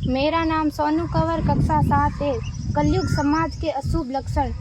मेरा नाम सोनू कंवर, कक्षा 7 है। कलयुग समाज के अशुभ लक्षण।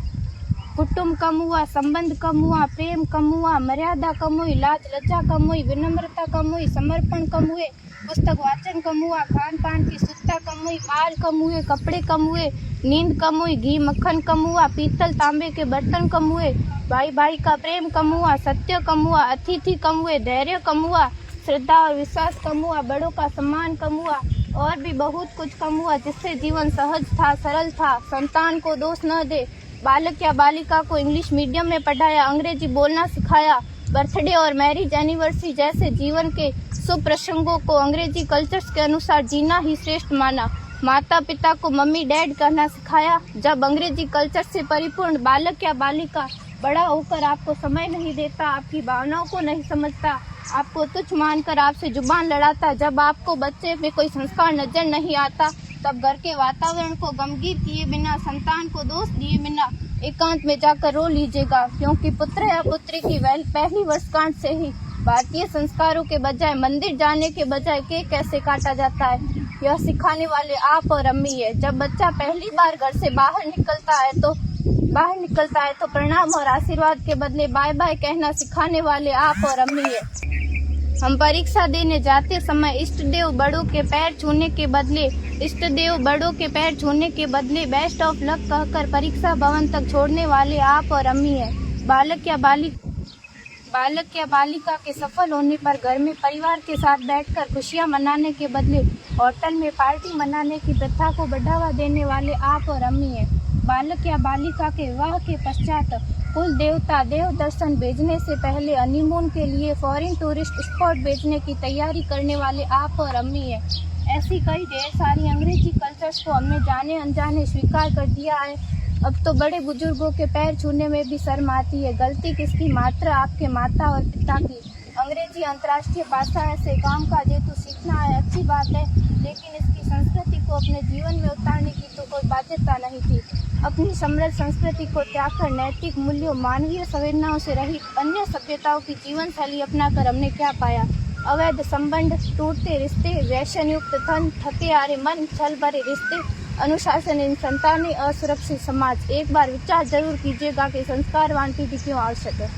कुटुंब कम हुआ, संबंध कम हुआ, प्रेम कम हुआ, मर्यादा कम हुई, लाज लज्जा कम हुई, विनम्रता कम हुई, समर्पण कम हुए, पुस्तक वाचन कम हुआ, खान पान की शुद्धता कम हुई, बाल कम हुए, कपड़े कम हुए, नींद कम हुई, घी मक्खन कम हुआ, पीतल तांबे के बर्तन कम हुए, भाई भाई का प्रेम कम हुआ, सत्य कम हुआ, अतिथि कम हुए, धैर्य कम हुआ, श्रद्धा और विश्वास कम हुआ, बड़ों का सम्मान कम हुआ और भी बहुत कुछ कम हुआ जिससे जीवन सहज था, सरल था। संतान को दोष न दे। बालक या बालिका को इंग्लिश मीडियम में पढ़ाया, अंग्रेजी बोलना सिखाया, बर्थडे और मैरिज एनिवर्सरी जैसे जीवन के शुभ प्रसंगों को अंग्रेजी कल्चर्स के अनुसार जीना ही श्रेष्ठ माना। माता पिता को मम्मी डैड कहना सिखाया। जब अंग्रेजी कल्चर से परिपूर्ण बालक या बालिका बड़ा होकर आपको समय नहीं देता, आपकी भावनाओं को नहीं समझता, आपको तुच्छ मानकर आपसे जुबान लड़ाता, जब आपको बच्चे में कोई संस्कार नजर नहीं आता, तब घर के वातावरण को गमगीन किए बिना, संतान को दोष दिए बिना एकांत में जाकर रो लीजिएगा, क्योंकि पुत्र या पुत्री की पहली वर्षगांठ से ही भारतीय संस्कारों के बजाय, मंदिर जाने के बजाय केक कैसे काटा जाता है, यह सिखाने वाले आप और अम्मी है। जब बच्चा पहली बार घर से बाहर निकलता है तो प्रणाम और आशीर्वाद के बदले बाय बाय कहना सिखाने वाले आप और अम्मी है। हम परीक्षा देने जाते समय इष्ट देव बड़ों के पैर छूने के बदले बेस्ट ऑफ लक कहकर परीक्षा भवन तक छोड़ने वाले आप और अम्मी है। बालक या बालिका के सफल होने पर घर में परिवार के साथ बैठकर खुशियां मनाने के बदले होटल में पार्टी मनाने की प्रथा को बढ़ावा देने वाले आप और अम्मी है। बालक या बालिका के विवाह के पश्चात कुल देवता देव दर्शन भेजने से पहले हनीमून के लिए फॉरेन टूरिस्ट स्पॉट भेजने की तैयारी करने वाले आप और अम्मी है। ऐसी कई ढेर सारी अंग्रेजी कल्चर्स को हमने जाने अनजाने स्वीकार कर दिया है। अब तो बड़े बुजुर्गों के पैर छूने में भी शर्म आती है। गलती किसकी? मात्र आपके माता और पिता की। अंग्रेजी अंतर्राष्ट्रीय भाषा है से काम काज हेतु सीखना है, अच्छी बात है, लेकिन इसकी संस्कृति को अपने जीवन में उतारने की तो कोई बाध्यता नहीं थी। अपनी समृद्ध संस्कृति को त्याग कर नैतिक मूल्यों, मानवीय संवेदनाओं से रहित अन्य सभ्यताओं की जीवन शैली अपनाकर हमने क्या पाया? अवैध संबंध, टूटते रिश्ते, व्यसन युक्त धन, थके हारे मन, छल भरे रिश्ते, अनुशासनहीन संतानें, असुरक्षित समाज। एक बार विचार जरूर कीजिएगा कि संस्कारवान पीढ़ी क्यों आवश्यक है।